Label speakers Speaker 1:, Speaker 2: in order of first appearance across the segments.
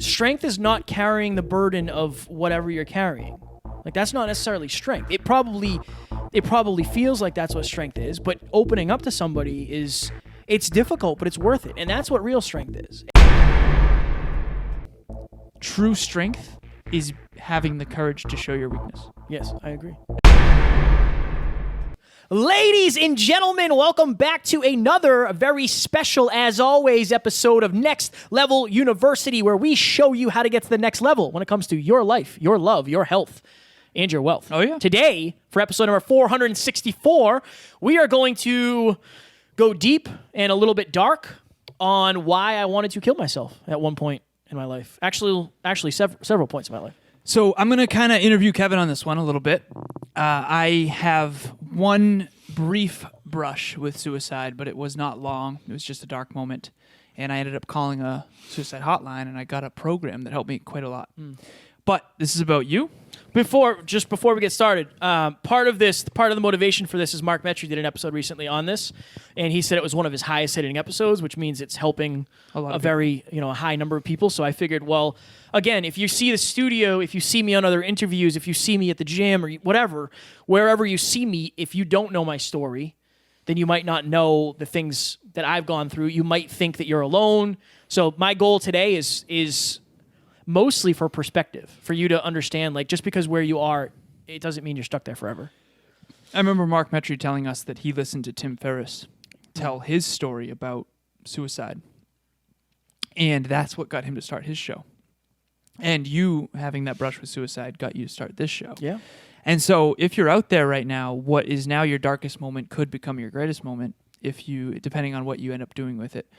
Speaker 1: Strength is not carrying the burden of whatever you're carrying. Like, that's not necessarily strength. It probably feels like that's what strength is, but opening up to somebody it's difficult, but it's worth it. And that's what real strength is.
Speaker 2: True strength is having the courage to show your weakness.
Speaker 1: Yes, I agree. Ladies and gentlemen, welcome back to another very special, as always, episode of Next Level University, where we show you how to get to the next level when it comes to your life, your love, your health, and your wealth.
Speaker 2: Oh, yeah.
Speaker 1: Today, for episode number 464, we are going to go deep and a little bit dark on why I wanted to kill myself at one point in my life. Actually, several points in my life.
Speaker 2: So I'm going to kind of interview Kevin on this one a little bit. I have one brief brush with suicide, but it was not long. It was just a dark moment. And I ended up calling a suicide hotline, and I got a program that helped me quite a lot. But this is about you.
Speaker 1: Before we get started, part of the motivation for this is Mark Metry did an episode recently on this, and he said it was one of his highest hitting episodes, which means it's helping a very a high number of people. So I figured, well, again, if you see the studio, if you see me on other interviews, if you see me at the gym or whatever, wherever you see me, if you don't know my story, then you might not know the things that I've gone through. You might think that you're alone. So my goal today is mostly for perspective, for you to understand, like, just because where you are, it doesn't mean you're stuck there forever.
Speaker 2: I remember Mark Metry telling us that he listened to Tim Ferriss tell his story about suicide. And that's what got him to start his show. And you having that brush with suicide got you to start this show.
Speaker 1: Yeah.
Speaker 2: And so if you're out there right now, what is now your darkest moment could become your greatest moment depending on what you end up doing with it.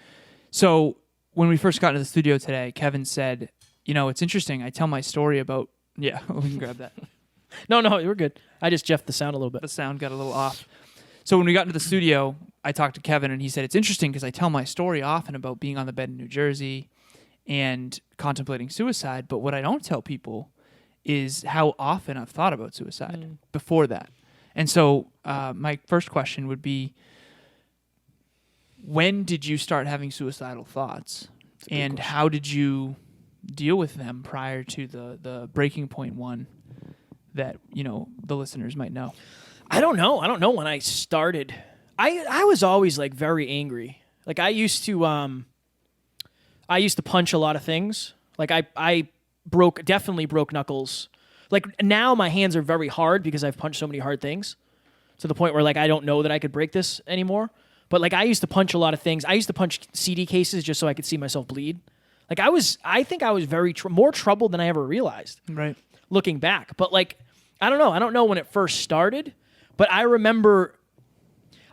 Speaker 2: So when we first got into the studio today, Kevin said, it's interesting. I tell my story about... Yeah, we can grab that.
Speaker 1: No, we're good. I just jeffed the sound a little bit.
Speaker 2: The sound got a little off. So when we got into the studio, I talked to Kevin, and he said, it's interesting because I tell my story often about being on the bed in New Jersey and contemplating suicide, but what I don't tell people is how often I've thought about suicide before that. And so my first question would be, when did you start having suicidal thoughts? And how did you deal with them prior to the breaking point one that, the listeners might know?
Speaker 1: I don't know when I started. I was always like very angry. Like I used to punch a lot of things. Like I definitely broke knuckles. Like now my hands are very hard because I've punched so many hard things to the point where like I don't know that I could break this anymore. But like I used to punch a lot of things. I used to punch CD cases just so I could see myself bleed. Like I think I was very more troubled than I ever realized.
Speaker 2: Right.
Speaker 1: Looking back. But like, I don't know when it first started, but I remember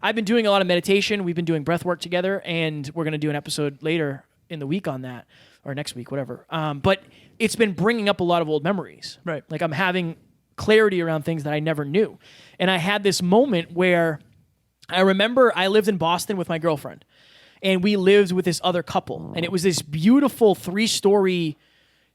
Speaker 1: I've been doing a lot of meditation. We've been doing breath work together, and we're going to do an episode later in the week on that, or next week, whatever. But it's been bringing up a lot of old memories.
Speaker 2: Right.
Speaker 1: Like I'm having clarity around things that I never knew. And I had this moment where I remember I lived in Boston with my girlfriend. And we lived with this other couple. And it was this beautiful 3-story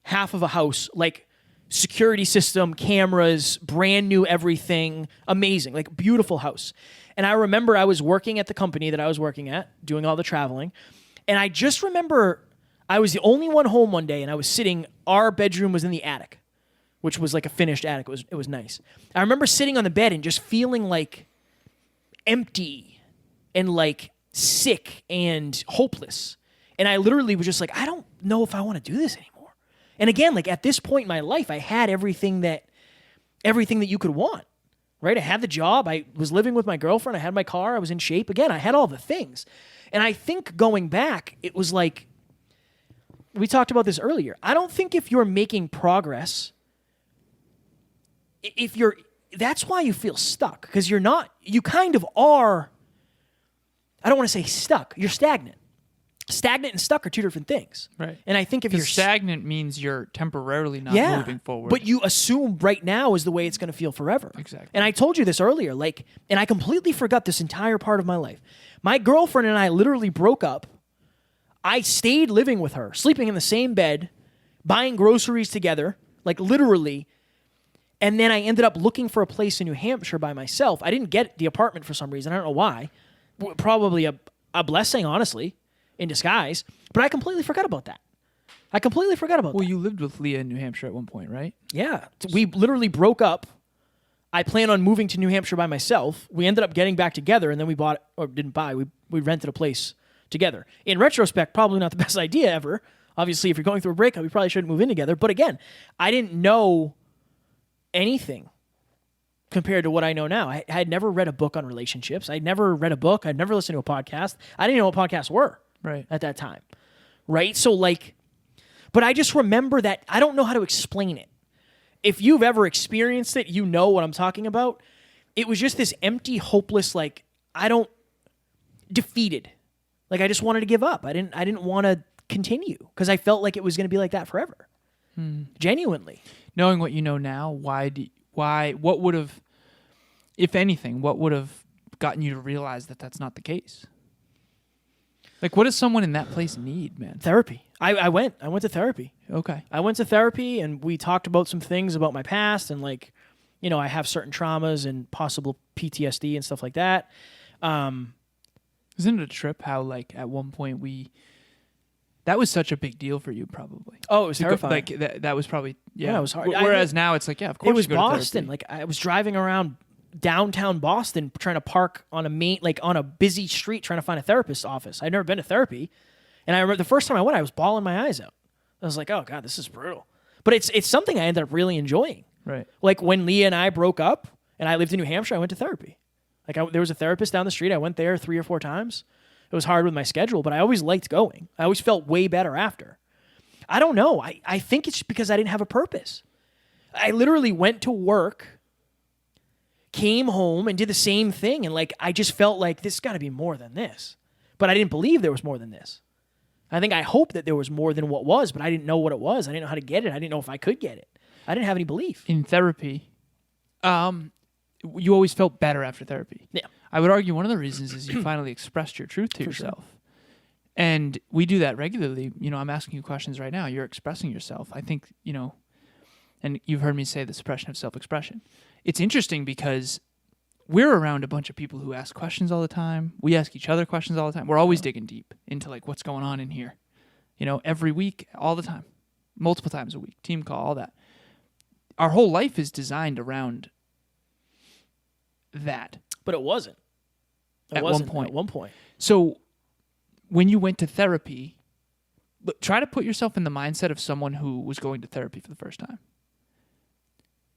Speaker 1: half of a house, like security system, cameras, brand new everything, amazing, like beautiful house. And I remember I was working at the company that I was working at, doing all the traveling. And I just remember I was the only one home one day, and I was sitting, our bedroom was in the attic, which was like a finished attic. It was nice. I remember sitting on the bed and just feeling like empty and like sick and hopeless. And I literally was just like, I don't know if I want to do this anymore. And again, like at this point in my life, I had everything that you could want, right? I had the job. I was living with my girlfriend. I had my car. I was in shape. Again, I had all the things. And I think going back, it was like, we talked about this earlier. I don't think if you're making progress, that's why you feel stuck, because you kind of are. I don't want to say stuck. You're stagnant. Stagnant and stuck are two different things.
Speaker 2: Right.
Speaker 1: And I think if you're
Speaker 2: stagnant means you're temporarily not moving forward.
Speaker 1: But you assume right now is the way it's going to feel forever.
Speaker 2: Exactly.
Speaker 1: And I told you this earlier, and I completely forgot this entire part of my life. My girlfriend and I literally broke up. I stayed living with her, sleeping in the same bed, buying groceries together, like literally. And then I ended up looking for a place in New Hampshire by myself. I didn't get the apartment for some reason. I don't know why. Probably a blessing, honestly, in disguise. But I completely forgot about that. I completely forgot about
Speaker 2: Well,
Speaker 1: that.
Speaker 2: you lived with Leah in New Hampshire at one point, right?
Speaker 1: Yeah. We literally broke up. I planned on moving to New Hampshire by myself. We ended up getting back together, and then we bought, or didn't buy, we rented a place together. In retrospect, probably not the best idea ever. Obviously, if you're going through a breakup, you probably shouldn't move in together. But again, I didn't know anything compared to what I know now. I had never read a book on relationships. I'd never read a book. I'd never listened to a podcast. I didn't know what podcasts were
Speaker 2: Right.
Speaker 1: at that time. Right? So like, but I just remember that I don't know how to explain it. If you've ever experienced it, you know what I'm talking about. It was just this empty, hopeless, like, defeated. Like I just wanted to give up. I didn't want to continue because I felt like it was going to be like that forever. Genuinely.
Speaker 2: Knowing what you know now, what would have, if anything, what would have gotten you to realize that that's not the case? Like, what does someone in that place need, man?
Speaker 1: Therapy. I went to therapy.
Speaker 2: Okay.
Speaker 1: I went to therapy and we talked about some things about my past and like, you know, I have certain traumas and possible PTSD and stuff like that.
Speaker 2: Isn't it a trip how, like, at one point that was such a big deal for you, probably.
Speaker 1: Oh, it was terrifying.
Speaker 2: Like, that was probably,
Speaker 1: Yeah, it was hard.
Speaker 2: Whereas now it's like, yeah, of course
Speaker 1: It was
Speaker 2: you go to
Speaker 1: Boston.
Speaker 2: therapy.
Speaker 1: Like I was driving around downtown Boston trying to park on on a busy street trying to find a therapist's office. I'd never been to therapy. And I remember the first time I went, I was bawling my eyes out. I was like, oh God, this is brutal. But it's something I ended up really enjoying.
Speaker 2: Right.
Speaker 1: Like when Leah and I broke up and I lived in New Hampshire, I went to therapy. Like there was a therapist down the street. I went there 3 or 4 times. It was hard with my schedule, but I always liked going. I always felt way better after. I don't know. I think it's because I didn't have a purpose. I literally went to work, came home, and did the same thing. And like I just felt like this got to be more than this. But I didn't believe there was more than this. I hoped that there was more than what was, but I didn't know what it was. I didn't know how to get it. I didn't know if I could get it. I didn't have any belief.
Speaker 2: In therapy, you always felt better after therapy.
Speaker 1: Yeah.
Speaker 2: I would argue one of the reasons is you finally expressed your truth to yourself. And we do that regularly. You know, I'm asking you questions right now. You're expressing yourself. I think, you know, and you've heard me say the suppression of self-expression. It's interesting because we're around a bunch of people who ask questions all the time. We ask each other questions all the time. We're always digging deep into like what's going on in here. You know, every week, all the time, multiple times a week, team call, all that. Our whole life is designed around that.
Speaker 1: But it wasn't.
Speaker 2: At one point.
Speaker 1: At one point.
Speaker 2: So when you went to therapy, try to put yourself in the mindset of someone who was going to therapy for the first time.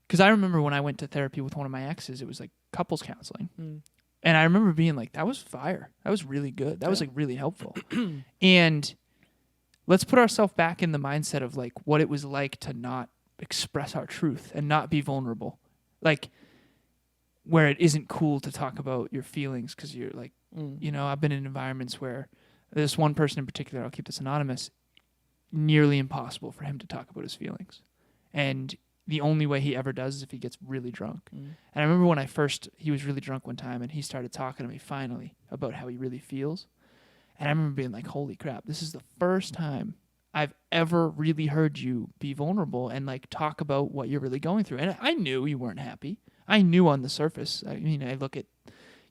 Speaker 2: Because I remember when I went to therapy with one of my exes, it was like couples counseling. And I remember being like, that was fire. That was really good. That was like really helpful. And let's put ourselves back in the mindset of like what it was like to not express our truth and not be vulnerable. Like where it isn't cool to talk about your feelings because you're like, you know, I've been in environments where this one person in particular, I'll keep this anonymous, nearly impossible for him to talk about his feelings. And the only way he ever does is if he gets really drunk. And I remember when he was really drunk one time and he started talking to me finally about how he really feels. And I remember being like, holy crap, this is the first time I've ever really heard you be vulnerable and like talk about what you're really going through. And I knew you weren't happy. I knew on the surface. I mean, I look at,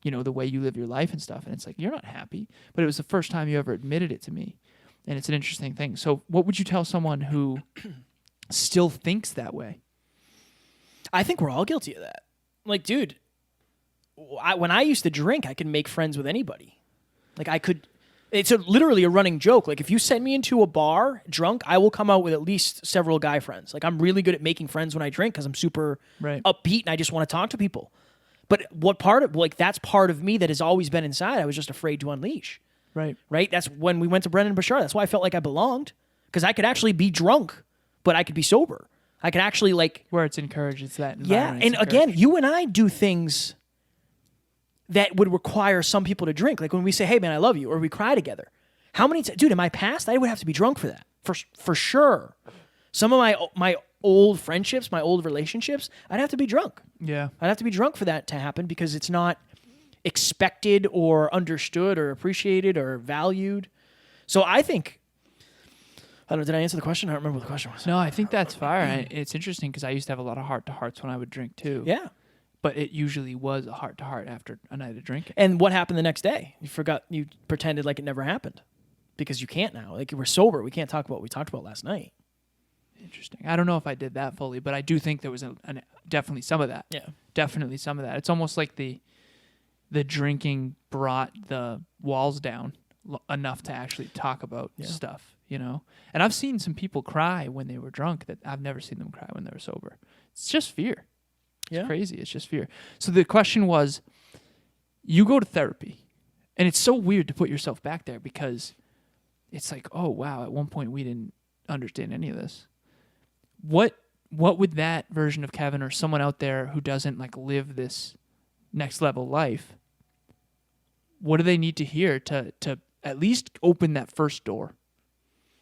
Speaker 2: you know, the way you live your life and stuff, and it's like, you're not happy. But it was the first time you ever admitted it to me. And it's an interesting thing. So what would you tell someone who still thinks that way?
Speaker 1: I think we're all guilty of that. Like, dude, when I used to drink, I could make friends with anybody. Like, it's literally a running joke. Like, if you send me into a bar drunk, I will come out with at least several guy friends. Like, I'm really good at making friends when I drink because I'm super upbeat and I just want to talk to people. But that's part of me that has always been inside. I was just afraid to unleash.
Speaker 2: Right.
Speaker 1: That's when we went to Brendan Bashar. That's why I felt like I belonged because I could actually be drunk, but I could be sober. I could actually like...
Speaker 2: Where it's encouraged, it's that
Speaker 1: environment.
Speaker 2: Yeah,
Speaker 1: and again, you and I do things that would require some people to drink. Like when we say, hey, man, I love you, or we cry together. How many... Dude, in my past, I would have to be drunk for that. For sure. Some of my old friendships, my old relationships, I'd have to be drunk.
Speaker 2: Yeah.
Speaker 1: I'd have to be drunk for that to happen because it's not expected or understood or appreciated or valued. So I think... I don't know, did I answer the question? I don't remember what the question was.
Speaker 2: No, I think that's fire. It's interesting because I used to have a lot of heart-to-hearts when I would drink too.
Speaker 1: Yeah.
Speaker 2: But it usually was a heart-to-heart after a night of drinking.
Speaker 1: And what happened the next day? You pretended like it never happened. because you can't now. Like, we're sober. We can't talk about what we talked about last night.
Speaker 2: Interesting. I don't know if I did that fully, but I do think there was definitely some of that.
Speaker 1: Yeah.
Speaker 2: Definitely some of that. It's almost like the drinking brought the walls down enough to actually talk about stuff, you know? And I've seen some people cry when they were drunk that I've never seen them cry when they were sober. It's just fear. It's crazy. It's just fear. So the question was, you go to therapy, and it's so weird to put yourself back there because it's like, oh, wow, at one point we didn't understand any of this. What would that version of Kevin or someone out there who doesn't like live this next level life, what do they need to hear to at least open that first door?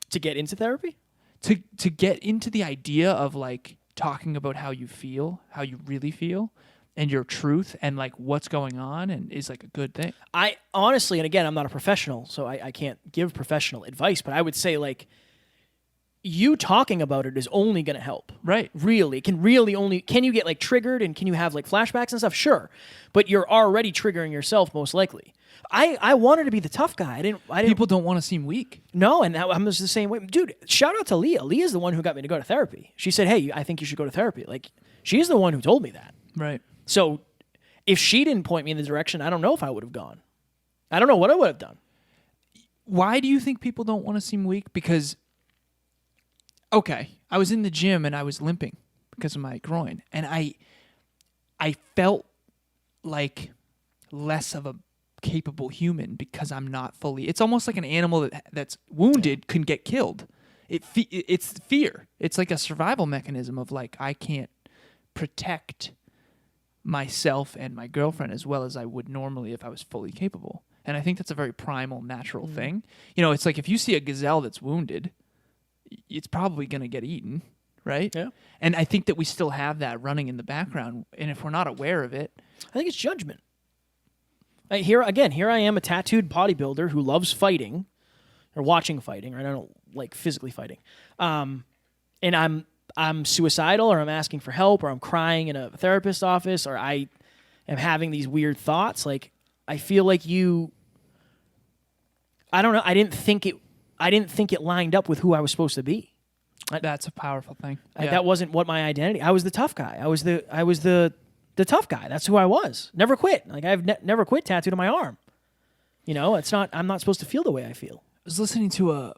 Speaker 1: To get into therapy?
Speaker 2: To get into the idea of like talking about how you feel, how you really feel, and your truth and like what's going on and is like a good thing.
Speaker 1: I honestly, and again, I'm not a professional, so I can't give professional advice, but I would say like you talking about it is only going to help.
Speaker 2: Right.
Speaker 1: Really. Can you get like triggered and can you have like flashbacks and stuff? Sure. But you're already triggering yourself most likely. I wanted to be the tough guy. I didn't.
Speaker 2: People don't want to seem weak.
Speaker 1: No, and I'm just the same way. Dude, shout out to Leah. Leah's the one who got me to go to therapy. She said, hey, I think you should go to therapy. Like, she's the one who told me that.
Speaker 2: Right.
Speaker 1: So if she didn't point me in the direction, I don't know if I would have gone. I don't know what I would have done.
Speaker 2: Why do you think people don't want to seem weak? Because, okay, I was in the gym and I was limping because of my groin. And I felt like less of a capable human because I'm not fully. It's almost like an animal that's wounded can get killed. It's fear. It's like a survival mechanism of like, I can't protect myself and my girlfriend as well as I would normally if I was fully capable. And I think that's a very primal, natural thing. You know, it's like if you see a gazelle that's wounded, it's probably going to get eaten, right?
Speaker 1: Yeah.
Speaker 2: And I think that we still have that running in the background. And if we're not aware of it,
Speaker 1: I think it's judgment. Here I am, a tattooed bodybuilder who loves fighting or watching fighting, right? I don't like physically fighting. And I'm suicidal, or I'm asking for help, or I'm crying in a therapist's office, or I am having these weird thoughts. Like, I feel like I don't know. I didn't think it lined up with who I was supposed to be.
Speaker 2: that's a powerful thing.
Speaker 1: That wasn't what my identity. I was the tough guy. I was the tough guy. That's who I was. Never quit. Like, I've never quit tattooed on my arm. You know, I'm not supposed to feel the way I feel.
Speaker 2: I was listening to a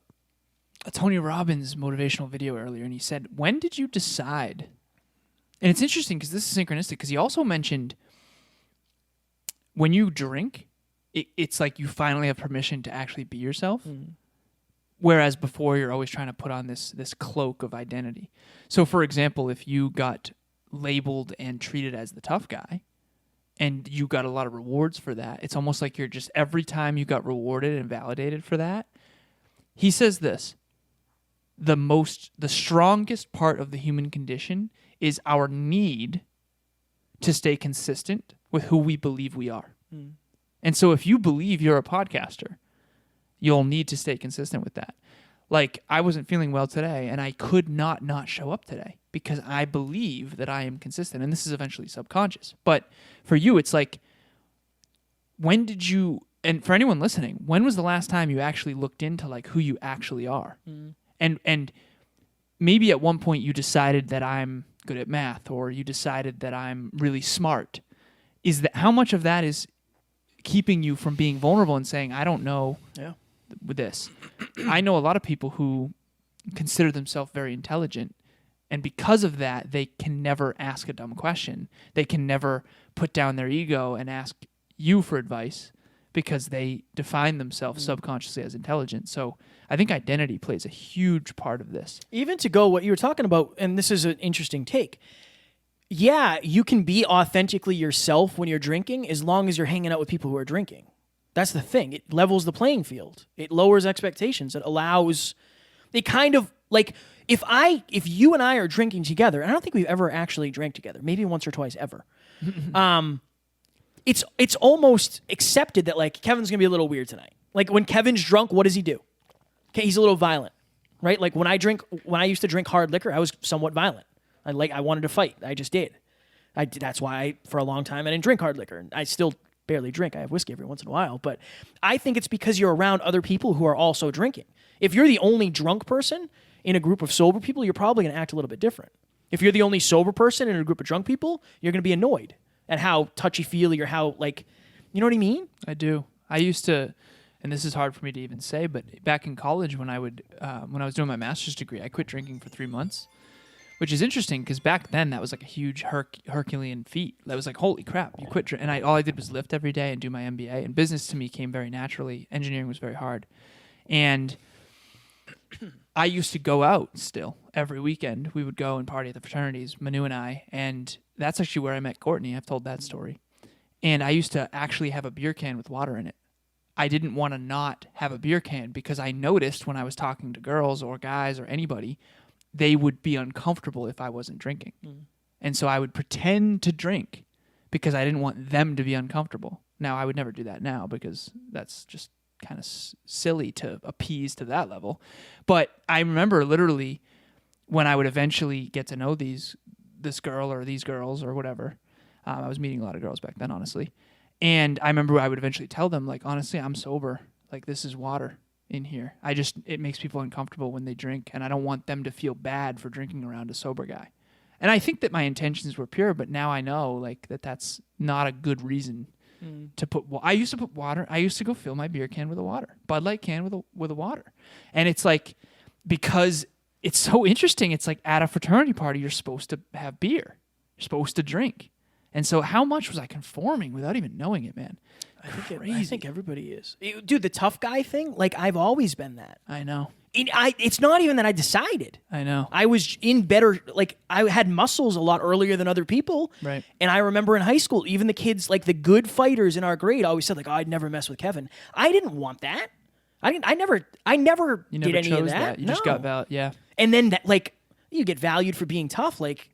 Speaker 2: Tony Robbins motivational video earlier, and he said, when did you decide? And it's interesting because this is synchronistic, because he also mentioned when you drink, it's like you finally have permission to actually be yourself. Whereas before, you're always trying to put on this cloak of identity. So, for example, if you got labeled and treated as the tough guy, and you got a lot of rewards for that, it's almost like you're just, every time you got rewarded and validated for that. He says this: the strongest part of the human condition is our need to stay consistent with who we believe we are. And so if you believe you're a podcaster, you'll need to stay consistent with that. Like, I wasn't feeling well today, and I could not show up today because I believe that I am consistent. And this is eventually subconscious. But for you, it's like, when did you, and for anyone listening, when was the last time you actually looked into like who you actually are? And maybe at one point you decided that I'm good at math, or you decided that I'm really smart. How much of that is keeping you from being vulnerable and saying, I don't know with this? I know a lot of people who consider themselves very intelligent, and because of that, they can never ask a dumb question. They can never put down their ego and ask you for advice because they define themselves subconsciously as intelligent. So I think identity plays a huge part of this.
Speaker 1: Even to go what you were talking about, and this is an interesting take. Yeah, you can be authentically yourself when you're drinking as long as you're hanging out with people who are drinking. That's the thing. It levels the playing field. It lowers expectations. It allows, it kind of, like, if you and I are drinking together, and I don't think we've ever actually drank together, maybe once or twice ever, it's almost accepted that, like, Kevin's going to be a little weird tonight. Like, when Kevin's drunk, what does he do? Okay, he's a little violent, right? Like, when I used to drink hard liquor, I was somewhat violent. I wanted to fight. I just did. That's why for a long time I didn't drink hard liquor. And I still barely drink. I have whiskey every once in a while. But I think it's because you're around other people who are also drinking. If you're the only drunk person in a group of sober people, you're probably going to act a little bit different. If you're the only sober person in a group of drunk people, you're going to be annoyed at how touchy-feely or how, like, you know what I mean?
Speaker 2: I do. I used to, and this is hard for me to even say, but back in college when I was doing my master's degree, I quit drinking for 3 months, which is interesting because back then that was like a huge Herculean feat. That was like, holy crap, you quit drinking. And all I did was lift every day and do my MBA. And business to me came very naturally. Engineering was very hard. And I used to go out still every weekend. We would go and party at the fraternities, Manu and I, and that's actually where I met Courtney. I've told that story. And I used to actually have a beer can with water in it. I didn't want to not have a beer can because I noticed when I was talking to girls or guys or anybody, they would be uncomfortable if I wasn't drinking. And so I would pretend to drink because I didn't want them to be uncomfortable. Now, I would never do that now because that's just kind of silly to appease to that level. But I remember literally when I would eventually get to know this girl or these girls or whatever. I was meeting a lot of girls back then, honestly. And I remember I would eventually tell them, like, honestly, I'm sober. Like, this is water in here. It makes people uncomfortable when they drink, and I don't want them to feel bad for drinking around a sober guy. And I think that my intentions were pure, but now I know, like, that's not a good reason to put. I used to put water. I used to go fill my beer can with a water, Bud Light can with a water, and it's like because it's so interesting. It's like at a fraternity party, you're supposed to have beer, you're supposed to drink, and so how much was I conforming without even knowing it, man?
Speaker 1: I think everybody is, dude. The tough guy thing, like I've always been that.
Speaker 2: I know.
Speaker 1: It's not even that I decided.
Speaker 2: I know.
Speaker 1: I was in better, like I had muscles a lot earlier than other people.
Speaker 2: Right.
Speaker 1: And I remember in high school, even the kids, like the good fighters in our grade always said like, oh, I'd never mess with Kevin. I didn't want that. I never
Speaker 2: You
Speaker 1: did
Speaker 2: never
Speaker 1: any
Speaker 2: chose
Speaker 1: of that.
Speaker 2: You just got yeah.
Speaker 1: And then that, like you get valued for being tough. Like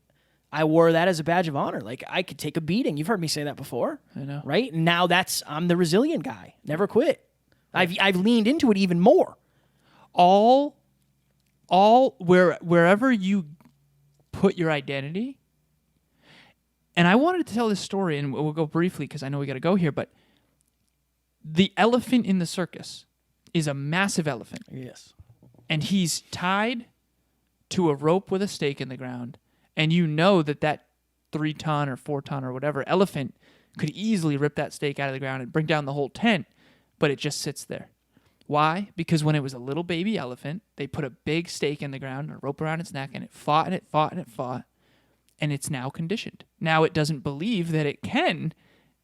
Speaker 1: I wore that as a badge of honor. Like I could take a beating. You've heard me say that before.
Speaker 2: I know.
Speaker 1: Right? And now I'm the resilient guy. Never quit. I've leaned into it even more.
Speaker 2: Wherever you put your identity, and I wanted to tell this story, and we'll go briefly because I know we got to go here, but the elephant in the circus is a massive elephant.
Speaker 1: Yes.
Speaker 2: And he's tied to a rope with a stake in the ground, and you know that 3-ton or 4-ton or whatever elephant could easily rip that stake out of the ground and bring down the whole tent, but it just sits there. Why? Because when it was a little baby elephant, they put a big stake in the ground and a rope around its neck, and it fought and it fought and it fought, and it's now conditioned. Now it doesn't believe that it can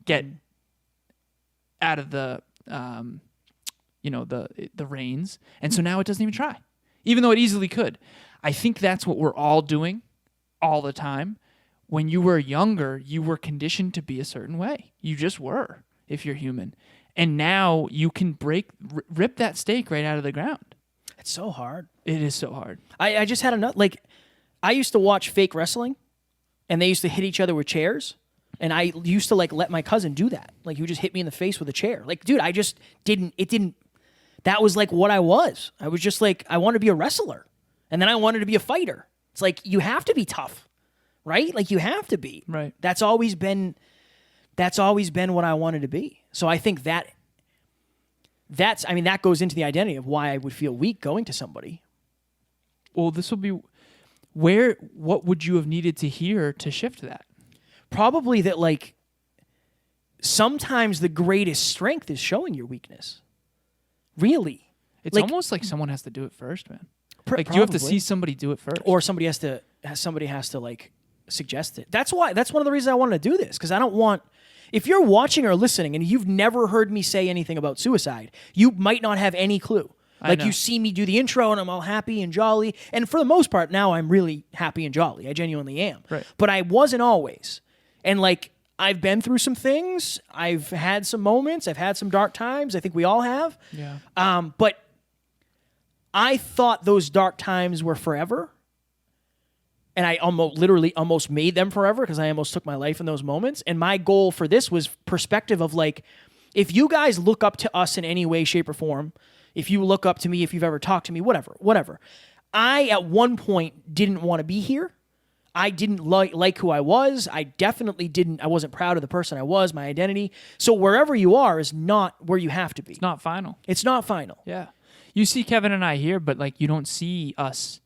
Speaker 2: get out of the reins, and so now it doesn't even try, even though it easily could. I think that's what we're all doing all the time. When you were younger, you were conditioned to be a certain way. You just were, if you're human. And now you can rip that stake right out of the ground.
Speaker 1: It's so hard.
Speaker 2: It is so hard.
Speaker 1: I just had enough. Like, I used to watch fake wrestling, and they used to hit each other with chairs. And I used to like let my cousin do that. Like, he would just hit me in the face with a chair. Like, dude, I just didn't. It didn't. That was like what I was. I was just like, I wanted to be a wrestler, and then I wanted to be a fighter. It's like you have to be tough, right? Like you have to be.
Speaker 2: Right.
Speaker 1: That's always been what I wanted to be. So I think that goes into the identity of why I would feel weak going to somebody.
Speaker 2: Well, this will be what would you have needed to hear to shift that?
Speaker 1: Probably that, like, sometimes the greatest strength is showing your weakness. Really.
Speaker 2: It's
Speaker 1: like,
Speaker 2: almost like someone has to do it first, man.
Speaker 1: Probably.
Speaker 2: You have to see somebody do it first.
Speaker 1: Or somebody has to like suggest it. That's one of the reasons I wanted to do this, because I don't want. If you're watching or listening and you've never heard me say anything about suicide, you might not have any clue. Like, you see me do the intro and I'm all happy and jolly. And for the most part, now I'm really happy and jolly. I genuinely am.
Speaker 2: Right.
Speaker 1: But I wasn't always. And, like, I've been through some things. I've had some moments. I've had some dark times. I think we all have.
Speaker 2: Yeah.
Speaker 1: But I thought those dark times were forever. And I almost made them forever because I almost took my life in those moments. And my goal for this was perspective of, like, if you guys look up to us in any way, shape, or form, if you look up to me, if you've ever talked to me, whatever. I, at one point, didn't want to be here. I didn't like who I was. I wasn't proud of the person I was, my identity. So wherever you are is not where you have to be.
Speaker 2: It's not final.
Speaker 1: It's not final.
Speaker 2: Yeah. You see Kevin and I here, but like you don't see us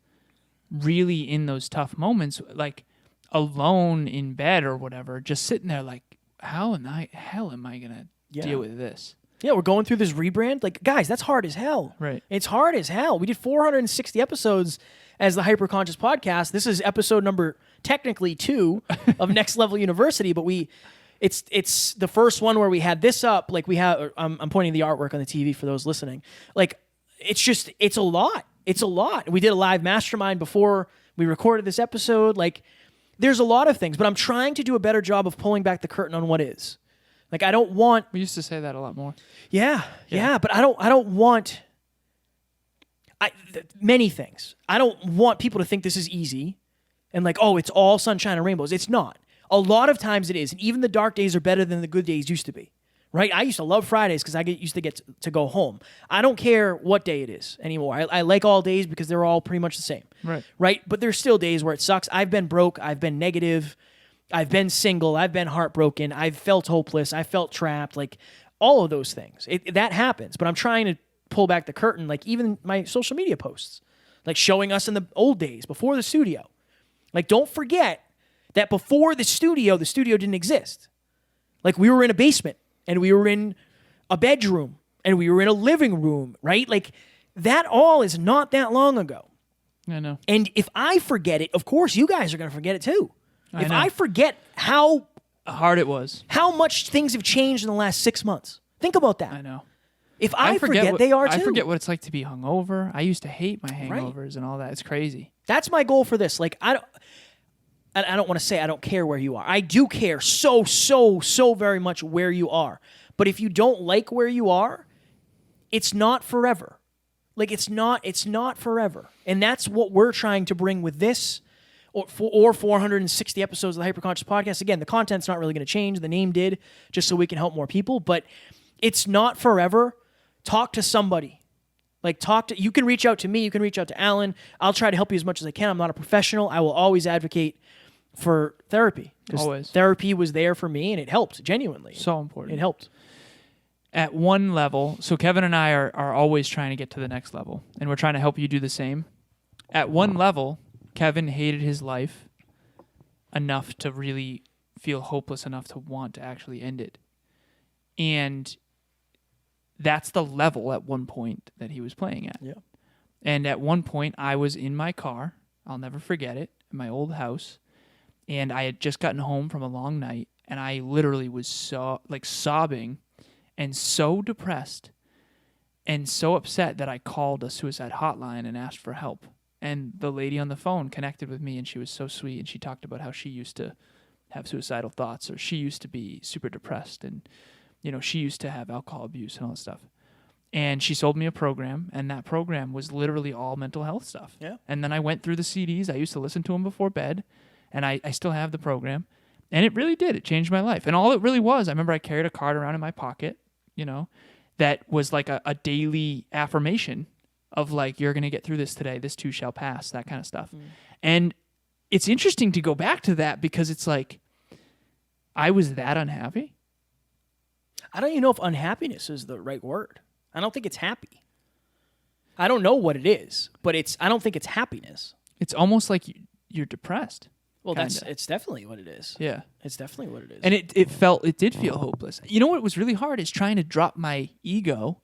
Speaker 2: really in those tough moments, like alone in bed or whatever, just sitting there like, how in the hell am I going to deal with this?
Speaker 1: Yeah, we're going through this rebrand. Like, guys, that's hard as hell.
Speaker 2: Right.
Speaker 1: It's hard as hell. We did 460 episodes as the Hyperconscious Podcast. This is episode number, technically 2 of Next Level University, but it's the first one where we had this up. Like we have, I'm pointing the artwork on the TV for those listening. Like, it's a lot. It's a lot. We did a live mastermind before we recorded this episode. Like, there's a lot of things, but I'm trying to do a better job of pulling back the curtain on what is. Like, I don't want...
Speaker 2: We used to say that a lot more.
Speaker 1: Yeah, but I don't want... many things. I don't want people to think this is easy and like, oh, it's all sunshine and rainbows. It's not. A lot of times it is. And even the dark days are better than the good days used to be. Right? I used to love Fridays because I used to get to go home. I don't care what day it is anymore. I like all days because they're all pretty much the same. Right? But there's still days where it sucks. I've been broke. I've been negative. I've been single. I've been heartbroken. I've felt hopeless. I felt trapped. Like, all of those things. That happens. But I'm trying to pull back the curtain. Like, even my social media posts. Like, showing us in the old days, before the studio. Like, don't forget that before the studio didn't exist. Like, we were in a basement. And we were in a bedroom, and we were in a living room, right? Like, that all is not that long ago.
Speaker 2: I know.
Speaker 1: And if I forget it, of course, you guys are going to forget it too. If I forget how
Speaker 2: hard it was,
Speaker 1: how much things have changed in the last 6 months, think about that.
Speaker 2: I know.
Speaker 1: If I forget they are too.
Speaker 2: I forget what it's like to be hungover. I used to hate my hangovers and all that. It's crazy.
Speaker 1: That's my goal for this. Like, I don't want to say I don't care where you are. I do care so very much where you are. But if you don't like where you are, it's not forever. Like, it's not forever. And that's what we're trying to bring with this or 460 episodes of the Hyperconscious Podcast. Again, the content's not really going to change. The name did, just so we can help more people. But it's not forever. Talk to somebody. Like, you can reach out to me. You can reach out to Alan. I'll try to help you as much as I can. I'm not a professional. I will always advocate for therapy.
Speaker 2: Always.
Speaker 1: Therapy was there for me, and it helped, genuinely.
Speaker 2: So important.
Speaker 1: It helped.
Speaker 2: At one level, so Kevin and I are always trying to get to the next level, and we're trying to help you do the same. At one level, Kevin hated his life enough to really feel hopeless enough to want to actually end it. And that's the level at one point that he was playing at.
Speaker 1: Yeah.
Speaker 2: And at one point, I was in my car. I'll never forget it, in my old house. And I had just gotten home from a long night, and I literally was sobbing and so depressed and so upset that I called a suicide hotline and asked for help. And the lady on the phone connected with me, and she was so sweet, and she talked about how she used to have suicidal thoughts, or she used to be super depressed, and she used to have alcohol abuse and all that stuff. And she sold me a program, and that program was literally all mental health stuff.
Speaker 1: Yeah.
Speaker 2: And then I went through the CDs. I used to listen to them before bed. And I still have the program. And it really did. It changed my life. And all it really was, I remember I carried a card around in my pocket, that was like a daily affirmation of like, you're going to get through this today. This too shall pass, that kind of stuff. And it's interesting to go back to that because it's like, I was that unhappy.
Speaker 1: I don't even know if unhappiness is the right word. I don't think it's happy. I don't know what it is, but I don't think it's happiness.
Speaker 2: It's almost like you're depressed.
Speaker 1: Well, it's definitely what it is.
Speaker 2: Yeah.
Speaker 1: It's definitely what it is.
Speaker 2: And it did feel hopeless. You know what was really hard is trying to drop my ego.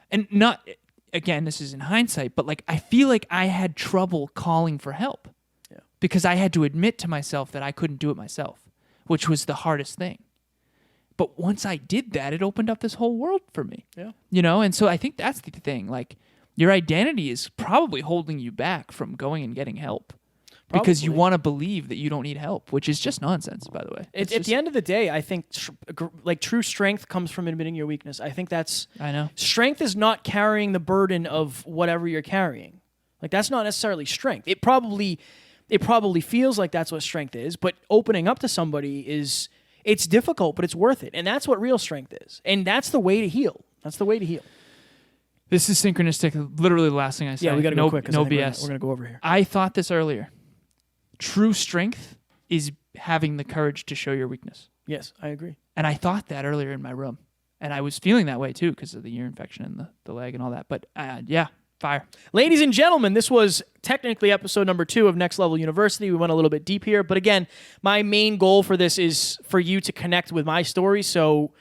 Speaker 2: And not, again, this is in hindsight, but like I feel like I had trouble calling for help.
Speaker 1: Yeah.
Speaker 2: Because I had to admit to myself that I couldn't do it myself, which was the hardest thing. But once I did that, it opened up this whole world for me.
Speaker 1: Yeah.
Speaker 2: And so I think that's the thing. Like, your identity is probably holding you back from going and getting help. Because you want to believe that you don't need help, which is just nonsense, by the way.
Speaker 1: At the end of the day, I think true strength comes from admitting your weakness. I think
Speaker 2: I know.
Speaker 1: Strength is not carrying the burden of whatever you're carrying. Like, that's not necessarily strength. It probably feels like that's what strength is, but opening up to somebody it's difficult, but it's worth it. And that's what real strength is. And that's the way to heal. That's the way to heal.
Speaker 2: This is synchronistic. Literally the last thing I said.
Speaker 1: Yeah, we got to go quick.
Speaker 2: No BS.
Speaker 1: We're going to go over here.
Speaker 2: I thought this earlier. true strength is having the courage to show your weakness.
Speaker 1: Yes, I agree.
Speaker 2: And I thought that earlier in my room. And I was feeling that way too because of the ear infection and the leg and all that. But yeah, fire.
Speaker 1: Ladies and gentlemen, this was technically episode number 2 of Next Level University. We went a little bit deep here. But again, my main goal for this is for you to connect with my story so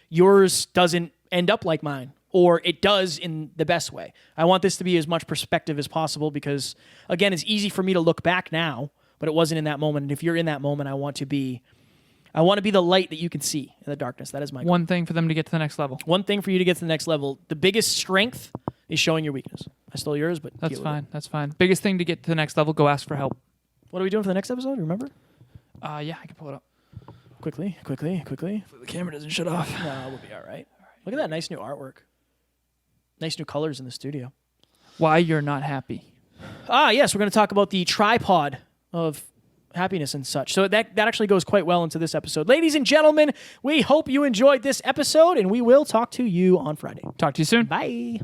Speaker 1: yours doesn't end up like mine, or it does in the best way. I want this to be as much perspective as possible because, again, it's easy for me to look back now, but it wasn't in that moment. And if you're in that moment, I want to be the light that you can see in the darkness. That is my goal.
Speaker 2: One thing for them to get to the next level.
Speaker 1: One thing for you to get to the next level. The biggest strength is showing your weakness. I stole yours, but
Speaker 2: That's fine. That's fine. Biggest thing to get to the next level, go ask for help.
Speaker 1: What are we doing for the next episode? Remember?
Speaker 2: Yeah, I can pull it up.
Speaker 1: Quickly.
Speaker 2: Hopefully the camera doesn't shut off.
Speaker 1: No, we'll be all right. Look at that nice new artwork. Nice new colors in the studio.
Speaker 2: Why you're not happy.
Speaker 1: Yes, we're going to talk about the tripod of happiness and such. So that actually goes quite well into this episode. Ladies and gentlemen, we hope you enjoyed this episode, and we will talk to you on Friday.
Speaker 2: Talk to you soon.
Speaker 1: Bye.